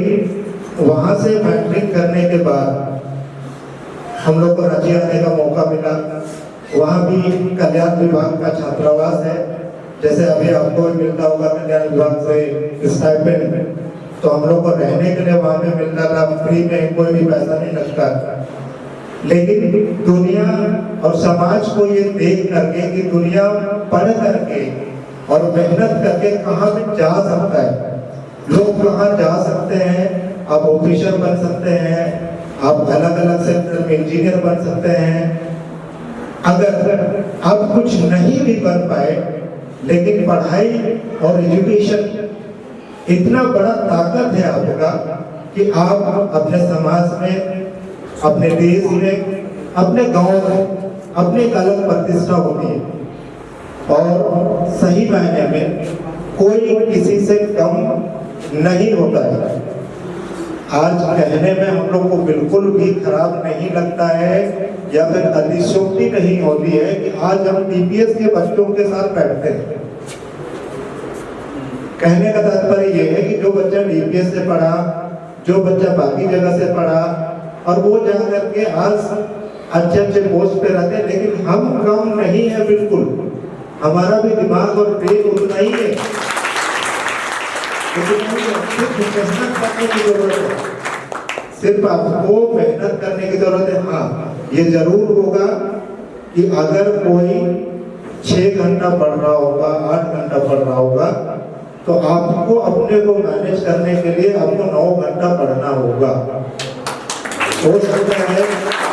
वहां से मैट्रिक करने के बाद हम लोग को रांची आने का मौका मिला। वहाँ भी कल्याण विभाग का छात्रावास है, जैसे अभी आपको भी मिलता होगा कल्याण विभाग से स्टाइपेंड, तो हम लोग को रहने के लिए वहाँ पे मिलता था फ्री में, कोई भी पैसा नहीं लगता। लेकिन दुनिया और समाज को ये देख करके कि दुनिया पढ़ करके और मेहनत करके कहाँ भी जा सकता है, लोग कहाँ जा सकते हैं, आप ऑफिसर बन सकते हैं, आप अलग अलग सेक्टर में इंजीनियर बन सकते हैं। अगर आप कुछ नहीं भी बन पाए, लेकिन पढ़ाई और एजुकेशन इतना बड़ा ताकत है आपका कि आप अपने समाज में, अपने देश में, अपने गांव में अपनी एक अलग प्रतिष्ठा होती है। और सही मायने में कोई किसी से कम नहीं होता है। आज कहने में हम लोग को बिल्कुल भी खराब नहीं लगता है या फिर अतिशयोक्ति नहीं होती है कि आज हम DPS के बच्चों के साथ बैठते हैं। कहने का तात्पर्य यह है कि जो बच्चा DPS से पढ़ा, जो बच्चा बाकी जगह से पढ़ा और वो जा करके आज अच्छे अच्छे पोस्ट पे रहते हैं, लेकिन हम कम नहीं है बिल्कुल। हमारा भी दिमाग और ब्रेन उतना ही है, मेहनत करने की जरूरत है। सिर्फ आपको मेहनत करने की जरूरत है। हाँ, ये जरूर होगा कि अगर कोई 6 घंटा पढ़ रहा होगा, 8 घंटा पढ़ रहा होगा, तो आपको अपने को मैनेज करने के लिए आपको 9 घंटा पढ़ना होगा। हो सकता है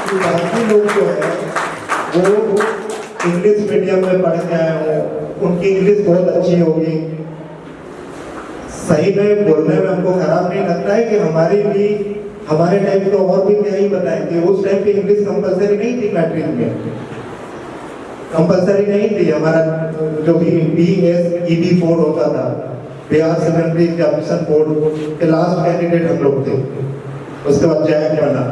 कि बाकी लोग जो है वो इंग्लिश मीडियम में पढ़ के आए हों, उनकी इंग्लिश बहुत अच्छी होगी, सही में बोलने में हमको खराब नहीं लगता है कि हमारे टाइम तो और भी क्या ही बताएंगे। उस टाइम पे इंग्लिश कंपलसरी नहीं थी, मैट्रिक में कंपलसरी नहीं थी। हमारा जो भी BSEB बोर्ड होता था, बिहार सेकेंडरी एग्जामिनेशन बोर्ड के लास्ट कैंडिडेट हम लोग थे, उसके बाद जैक बना।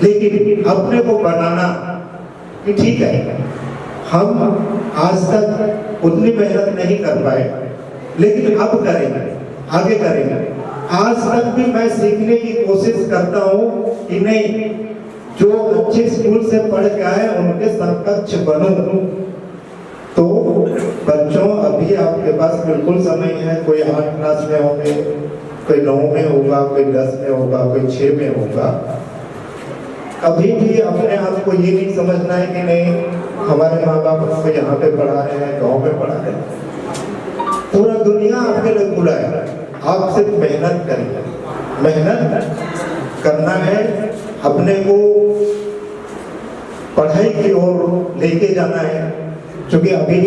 लेकिन अपने को बनाना कि ठीक है, हम आज तक उतनी मेहनत नहीं कर पाए, लेकिन अब करेंगे, आगे करेंगे। आज तक भी मैं सीखने की कोशिश करता हूँ कि नहीं, जो अच्छे स्कूल से पढ़ के आए उनके समकक्ष बनूं। तो बच्चों, अभी आपके पास बिल्कुल समय है। कोई 8 क्लास में होंगे, कोई 9 में होगा, कोई 10 में होगा, कोई 6 में होगा। कभी भी अपने आप को ये नहीं समझना है कि नहीं हमारे माँ बाप हमको यहाँ पे पढ़ा रहे हैं, गाँव में पढ़ा रहे हैं। पूरा दुनिया आपके लिए खुला है, आप सिर्फ मेहनत करिए। मेहनत करना है, अपने को पढ़ाई की ओर लेके जाना है। क्योंकि अभी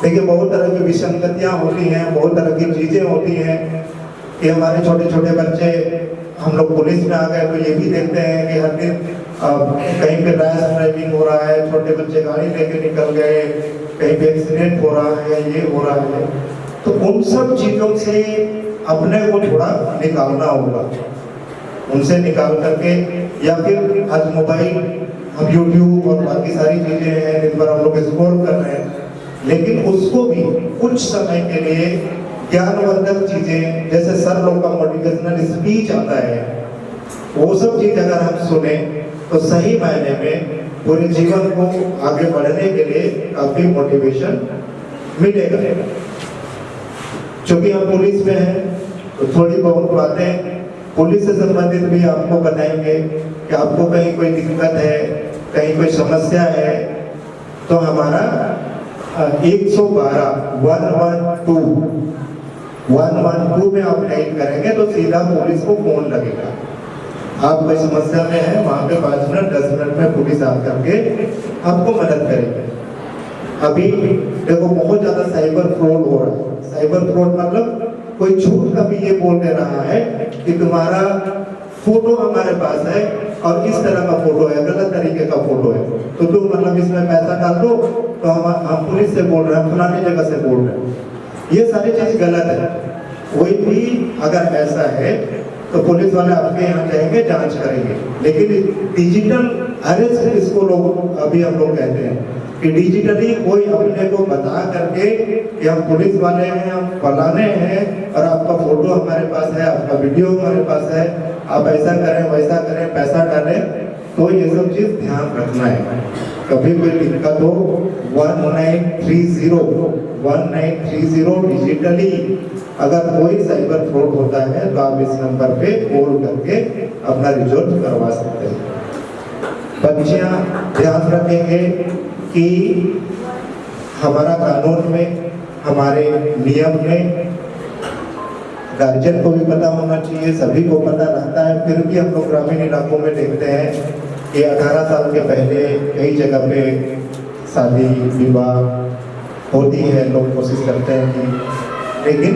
देखिए बहुत तरह की विसंगतियाँ होती हैं, बहुत तरह की चीज़ें होती हैं कि हमारे छोटे छोटे बच्चे, हम लोग पुलिस में आ गए तो ये भी देखते हैं कि हर दिन कहीं पे रैश ड्राइविंग हो रहा है, छोटे बच्चे गाड़ी लेके निकल गए, कहीं पे एक्सीडेंट हो रहा है, ये हो रहा है। तो उन सब चीज़ों से अपने को थोड़ा निकालना होगा, उनसे निकाल करके, या फिर आज मोबाइल, हम YouTube और बाकी सारी चीज़ें हैं जिन पर हम लोग स्क्रॉल कर रहे हैं, लेकिन उसको भी कुछ समय के लिए ज्ञानवर्धक चीज़ें, जैसे सर लोग का मोटिवेशनल स्पीच आता है, वो सब चीज़ अगर हम सुने तो सही मायने में पूरे जीवन को आगे बढ़ने के लिए काफ़ी मोटिवेशन मिलेगा। क्योंकि हम पुलिस में हैं तो थोड़ी बहुत बातें पुलिस से संबंधित भी आपको बताएंगे कि आपको कहीं कोई दिक्कत है, कहीं कोई समस्या है, तो हमारा 112 में आप टाइप करेंगे तो सीधा पुलिस को फोन लगेगा। आप कोई समस्या में है, वहाँ पे 5 मिनट 10 मिनट में पुलिस आकर के आपको मदद करेगी। अभी देखो बहुत ज़्यादा साइबर फ्रॉड हो रहा है। साइबर फ्रॉड मतलब कोई झूठ का भी ये बोल दे रहा है कि तुम्हारा फोटो हमारे पास है और इस तरह का फोटो है, गलत तरीके का फोटो है, तो तुम मतलब इसमें पैसा डाल दो, तो हम पुलिस से बोल रहे हैं, फलानी जगह से बोल रहे हैं। ये सारी चीज गलत है। कोई भी अगर ऐसा है तो पुलिस वाले आपके यहाँ जाएंगे, जांच करेंगे। लेकिन डिजिटल अरेस्ट इसको लोग अभी हम लोग कहते हैं कि डिजिटली कोई अपने को बता करके कि हम पुलिस वाले हैं, हम फलाने हैं और आपका फोटो हमारे पास है, आपका वीडियो हमारे पास है, आप ऐसा करें वैसा करें, पैसा डालें, तो ये सब चीज ध्यान रखना है। कभी कोई दिक्कत हो 1930 डिजिटली अगर कोई साइबर फ्रॉड होता है तो आप इस नंबर पे कॉल करके अपना रिजॉल्व करवा सकते हैं। बच्चियां ध्यान रखेंगे कि हमारा कानून में, हमारे नियम में, गार्जियन को भी पता होना चाहिए, सभी को पता रहता है। फिर भी हम लोग ग्रामीण इलाकों में देखते हैं कि 18 साल के पहले कई जगह पे शादी विवाह होती है, लोग कोशिश करते हैं कि, लेकिन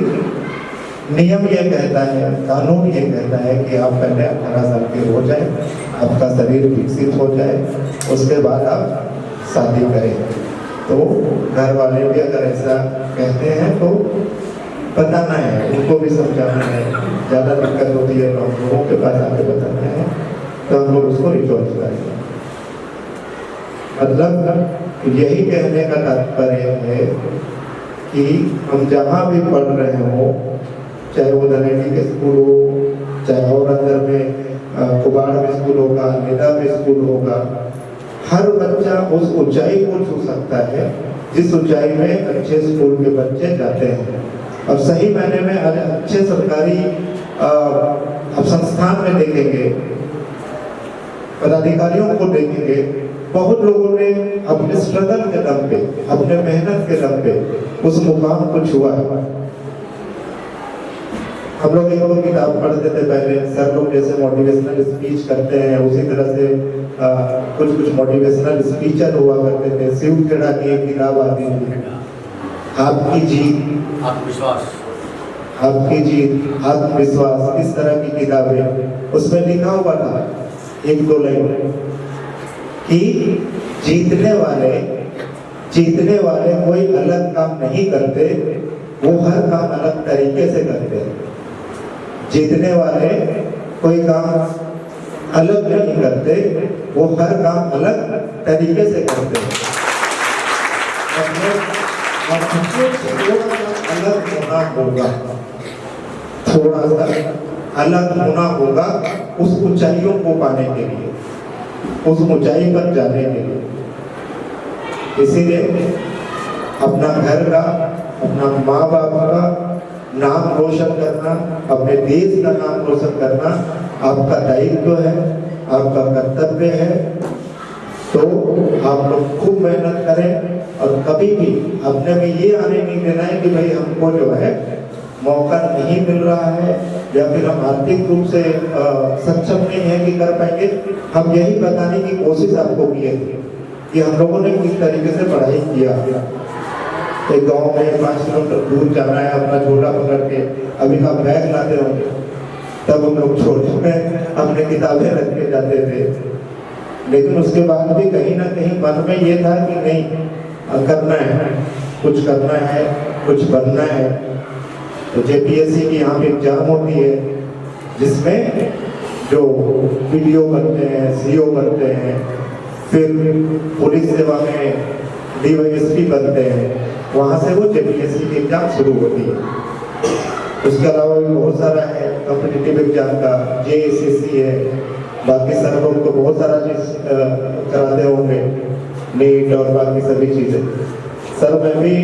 नियम ये कहता है, कानून ये कहता है कि आप पहले 18 साल के हो जाए, आपका शरीर विकसित हो जाए, उसके बाद आप शादी करें। तो घर वाले भी अगर ऐसा कहते हैं तो बताना है, उनको भी समझाना है। ज़्यादा दिक्कत होती है तो हम लोगों के पास आके बताना है, तो हम लोग उसको रिजॉल्व करेंगे। मतलब यही कहने का तात्पर्य है कि हम जहाँ भी पढ़ रहे हो, चाहे वो धनेटी के स्कूल हो, चाहे और अंदर में कुबाड़ में स्कूल होगा, निदा में स्कूल होगा, हर बच्चा उस ऊंचाई को छू सकता है जिस ऊंचाई में अच्छे स्कूल के बच्चे जाते हैं। और सही मायने में अच्छे सरकारी आप संस्थान में देखेंगे, पदाधिकारियों को देखेंगे बहुत लोगों ने अपने स्ट्रगल के दम पे, अपने मेहनत के दम पे उस मुकाम को छुआ है। हम लोग एक और किताब पढ़ते थे पहले, सर लोग जैसे मोटिवेशनल स्पीच करते हैं उसी तरह से कुछ कुछ मोटिवेशनल स्पीचर हुआ करते थे। शिव खेड़ा की एक किताब आती थी, आपकी जीत आत्मविश्वास, आपकी जीत आत्मविश्वास, इस तरह की किताबें। उसमें लिखा हुआ था एक दो लाइन कि जीतने वाले कोई अलग काम नहीं करते, वो हर काम अलग तरीके से करते हैं। जीतने वाले कोई काम अलग नहीं करते, वो हर काम अलग तरीके से करते हैं। अलग होना होगा, थोड़ा सा अलग होना होगा उस ऊंचाइयों को पाने के लिए, उस ऊंचाई पर जाने के लिए। इसीलिए अपना घर का, अपना माँ बाप का नाम रोशन करना, अपने देश का नाम रोशन करना आपका दायित्व है, आपका कर्तव्य है। तो आप लोग खूब मेहनत करें और कभी भी अपने में ये आने नहीं देना है कि भाई हमको जो है मौका नहीं मिल रहा है या फिर हम आर्थिक रूप से सक्षम नहीं है कि कर पाएंगे। हम यही बताने की कोशिश आपको किए थे कि हम लोगों ने किस तरीके से पढ़ाई किया। एक गांव में 5 किलोमीटर दूर जाना है अपना झोला पकड़ के, अभी का बैग लाते होंगे, तब हम लोग छोटे में अपने किताबें रख के जाते थे। लेकिन उसके बाद भी कहीं ना कहीं मन में ये था कि नहीं, करना है, कुछ करना है, कुछ बनना है। तो जेपीएससी की यहाँ पे एग्जाम होती है जिसमें जो पीडीओ बनते हैं, सीओ बनते हैं, फिर पुलिस सेवा में डीवाईएसपी बनते हैं, वहाँ से वो जेपीएससी की एग्जाम शुरू होती है। उसके अलावा भी बहुत सारा है कॉम्पिटिटिव एग्जाम का, जेएसएससी है, बाकी सर लोग तो बहुत सारा चीज कराते होंगे, नीट और बाकी सभी चीजें। सर मैं भी,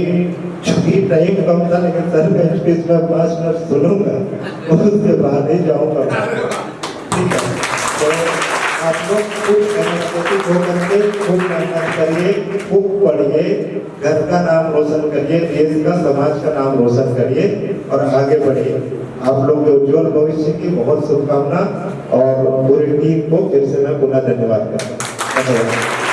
चूंकि टाइम कम था लेकिन सर का स्पीच में 5 मिनट सुनूंगा और उसके बाद ही जाऊंगा। ठीक है, तो आप लोग खूब एनर्जेटिक होकर के खूब मेहनत करिए, खूब पढ़िए, घर का नाम रोशन करिए, देश का, समाज का नाम रोशन करिए और आगे बढ़िए। आप लोग के उज्जवल भविष्य की बहुत शुभकामना और पूरी टीम को फिर से मैं पुनः धन्यवाद करता हूँ। धन्यवाद।